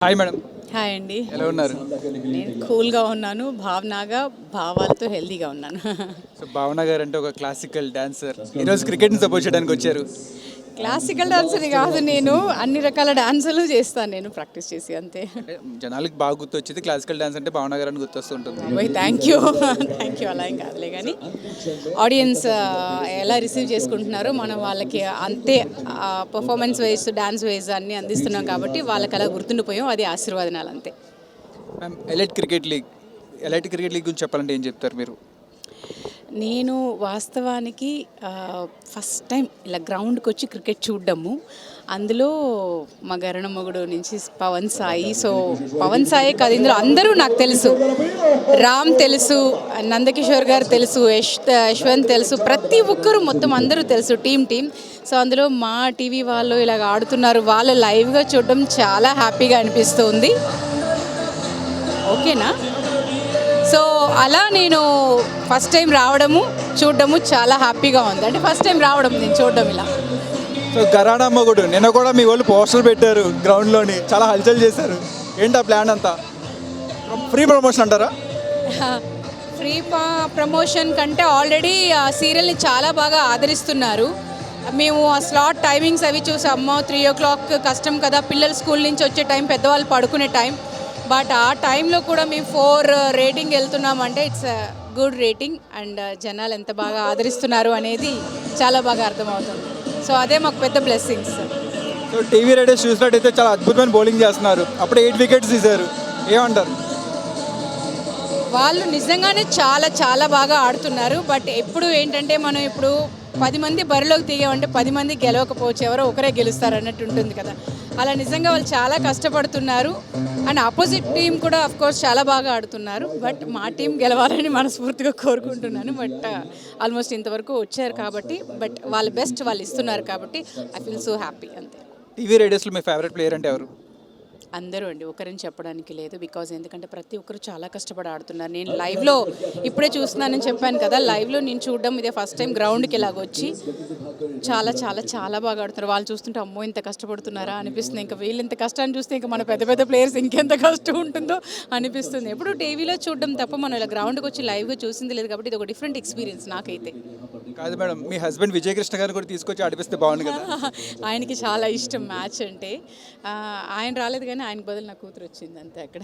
Hi madam, hi అండి. ఎలా ఉన్నారు? నేను కూల్గా ఉన్నాను, భావనగా భావాలతో హెల్తీగా ఉన్నాను. సో భావన గారు అంటే ఒక క్లాసికల్ డాన్సర్. ఈరోజు క్రికెట్ని సపోర్ట్ చేయడానికి వచ్చారు. క్లాసికల్ డాన్సర్ని కాదు, నేను అన్ని రకాల డాన్సులు చేస్తాను, నేను ప్రాక్టీస్ చేసి అంతే. అంటే జనాలకి బాగా గుర్తొచ్చేది క్లాసికల్ డాన్స్ అంటే భావన గారు అని గుర్తొస్తుంటుంది. Bye, thank you thank you. అలా ఏం కాదులే కానీ ఆడియన్స్ ఎలా రిసీవ్ చేసుకుంటున్నారో మనం వాళ్ళకి అంతే పర్ఫార్మెన్స్ వైజ్ డాన్స్ వైజ్ అన్నీ అందిస్తున్నాం కాబట్టి వాళ్ళకి అలా గుర్తుండిపోయాం. అది ఆశీర్వాదనాలు అంతే. మ్యామ్, ఎలైట్ క్రికెట్ లీగ్ గురించి చెప్పాలంటే ఏం చెప్తారు మీరు? నేను వాస్తవానికి ఫస్ట్ టైం ఇలా గ్రౌండ్కి వచ్చి క్రికెట్ చూడడము, అందులో మా గరణ మొగుడు నుంచి పవన్ సాయి. సో పవన్ సాయి కాదు, ఇందులో అందరూ నాకు తెలుసు. రామ్ తెలుసు, నందకిషోర్ గారు తెలుసు, యశ్వంత్ తెలుసు, ప్రతి ఒక్కరు మొత్తం అందరూ తెలుసు, టీం. సో అందులో మా టీవీ వాళ్ళు ఇలాగ ఆడుతున్నారు, వాళ్ళు లైవ్గా చూడడం చాలా హ్యాపీగా అనిపిస్తుంది. ఓకేనా? సో అలా నేను ఫస్ట్ టైం రావడము చూడడము చాలా హ్యాపీగా ఉంది. అంటే ఫస్ట్ టైం రావడం నేను చూడడం ఇలా. సో గరాణా మొగుడు నిన్న కూడా మీ వాళ్ళు పోస్టర్ పెట్టారు గ్రౌండ్లోని, చాలా హల్చల్ చేశారు. ఏంటి ఆ ప్లాన్ అంతా? ఫ్రీ ప్రమోషన్ అంటారా? ఫ్రీ ప్రమోషన్ కంటే ఆల్రెడీ ఆ సీరియల్ని చాలా బాగా ఆదరిస్తున్నారు. మేము ఆ స్లాట్ టైమింగ్స్ అవి చూసాము. 3 o'clock కష్టం కదా, పిల్లలు స్కూల్ నుంచి వచ్చే టైం, పెద్దవాళ్ళు పడుకునే టైం. బట్ ఆ టైంలో కూడా మేము 4 రేటింగ్ వెళ్తున్నామంటే ఇట్స్ గుడ్ రేటింగ్. అండ్ జనాలు ఎంత బాగా ఆదరిస్తున్నారు అనేది చాలా బాగా అర్థమవుతుంది. సో అదే మాకు పెద్ద బ్లెస్సింగ్స్. సో టీవీ రైడర్స్ చూసినట్టయితే చాలా అద్భుతమైన బౌలింగ్ చేస్తున్నారు. అప్పుడు 8 వికెట్స్ తీశారు, ఏమంటారు? వాళ్ళు నిజంగానే చాలా చాలా బాగా ఆడుతున్నారు. బట్ ఎప్పుడు ఏంటంటే మనం ఇప్పుడు 10 మంది బరిలోకి దిగామంటే 10 మంది గెలవకపోవచ్చు, ఎవరో ఒకరే గెలుస్తారు అన్నట్టు ఉంటుంది కదా. అలా నిజంగా వాళ్ళు చాలా కష్టపడుతున్నారు. అండ్ ఆపోజిట్ టీం కూడా అఫ్కోర్స్ చాలా బాగా ఆడుతున్నారు. బట్ మా టీం గెలవాలని మనస్ఫూర్తిగా కోరుకుంటున్నాను. బట్ ఆల్మోస్ట్ ఇంతవరకు వచ్చారు కాబట్టి, బట్ వాళ్ళ బెస్ట్ వాళ్ళు ఇస్తున్నారు కాబట్టి ఐ ఫీల్ సో హ్యాపీ అంతే. టీవీ రైడర్స్లో మీ ఫేవరెట్ ప్లేయర్ అంటే ఎవరు? అందరూ అండి, ఒకరిని చెప్పడానికి లేదు. బికాజ్ ఎందుకంటే ప్రతి ఒక్కరు చాలా కష్టపడి ఆడుతున్నారు. నేను లైవ్లో ఇప్పుడే చూస్తున్నానని చెప్పాను కదా, లైవ్లో నేను చూడడం ఇదే ఫస్ట్ టైం గ్రౌండ్కి ఇలాగొచ్చి. చాలా చాలా చాలా బాగా ఆడుతున్నారు. వాళ్ళు చూస్తుంటే అమ్మో ఇంత కష్టపడుతున్నారా అనిపిస్తుంది. ఇంకా వీళ్ళు ఇంత కష్టాన్ని చూస్తే ఇంకా మన పెద్ద పెద్ద ప్లేయర్స్ ఇంకెంత కష్టం ఉంటుందో అనిపిస్తుంది. ఎప్పుడు టీవీలో చూడడం తప్ప మనం ఇలా గ్రౌండ్కి వచ్చి లైవ్గా చూసింది లేదు కాబట్టి ఇది ఒక డిఫరెంట్ ఎక్స్పీరియన్స్ నాకైతే. కాదు మేడం, మీ హస్బెండ్ విజయ్ కృష్ణ గారిని కూడా తీసుకొచ్చి ఆడిపిస్తే బాగుంది కదా. ఆయనకి చాలా ఇష్టం మ్యాచ్ అంటే. ఆయన రాలేదు కానీ ఆయనకు బదులు నా కూతురు వచ్చింది అంతే. అక్కడ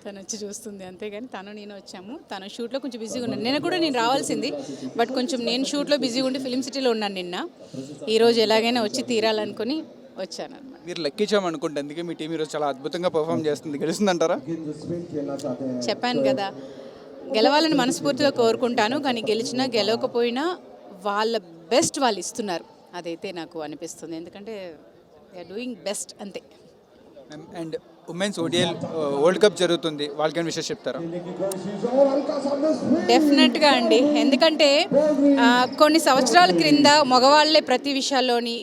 తను వచ్చి చూస్తుంది అంతే. కానీ నేను వచ్చాము. తను షూట్లో కొంచెం బిజీగా ఉన్నాను. నేను కూడా రావాల్సింది, బట్ కొంచెం నేను షూట్లో బిజీగా ఉండి ఫిలిం సిటీలో ఉన్నాను నిన్న. ఈరోజు ఎలాగైనా వచ్చి తీరాలనుకుని వచ్చాను అనమాట. మీరు లెక్కించాము అనుకుంటే, అందుకే మీ టీం ఈరోజు చాలా అద్భుతంగా పర్ఫామ్ చేస్తుంది. గెలుస్తుందంటారా? చెప్పాను కదా, గెలవాలని మనస్ఫూర్తిగా కోరుకుంటాను. కానీ గెలిచినా గెలవకపోయినా వాళ్ళ బెస్ట్ వాళ్ళు ఇస్తున్నారు, అదైతే నాకు అనిపిస్తుంది. ఎందుకంటే దే ఆర్ డూయింగ్ బెస్ట్ అంతే. And women's ODL world cup జరుగుతుంది, వాళ్ళకి విషయం చెప్తారా? డెఫినెట్గా అండి. ఎందుకంటే కొన్ని సంవత్సరాల క్రింద మగవాళ్ళే ప్రతి విషయాల్లోని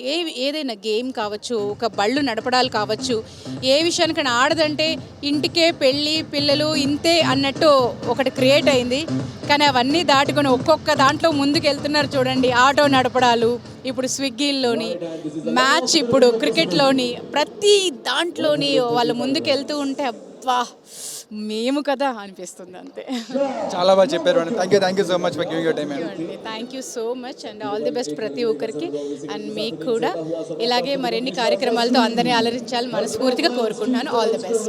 ఏదైనా గేమ్ కావచ్చు, ఒక బళ్ళు నడపడాలు కావచ్చు, ఏ విషయానికైనా ఆడదంటే ఇంటికే పెళ్ళి పిల్లలు ఇంతే అన్నట్టు ఒకటి క్రియేట్ అయింది. కానీ అవన్నీ దాటుకొని ఒక్కొక్క దాంట్లో ముందుకు వెళ్తున్నారు చూడండి. ఆటో నడపడాలు, ఇప్పుడు స్విగ్గీల్లోని, మ్యాచ్ ఇప్పుడు క్రికెట్లోని, ప్రతి దాంట్లోని వాళ్ళు ముందుకు వెళ్తూ ఉంటే అబ్బా మేము కదా అనిపిస్తుంది అంతే. చాలా బాగా చెప్పారు madam. Thank you so much for giving your time. Thank you so much and all the best ప్రతి ఒక్కరికి. అండ్ మీకు కూడా ఇలాగే మరిన్ని కార్యక్రమాలతో అందరినీ అలరించాలని మనస్ఫూర్తిగా కోరుకుంటున్నాను. All the best.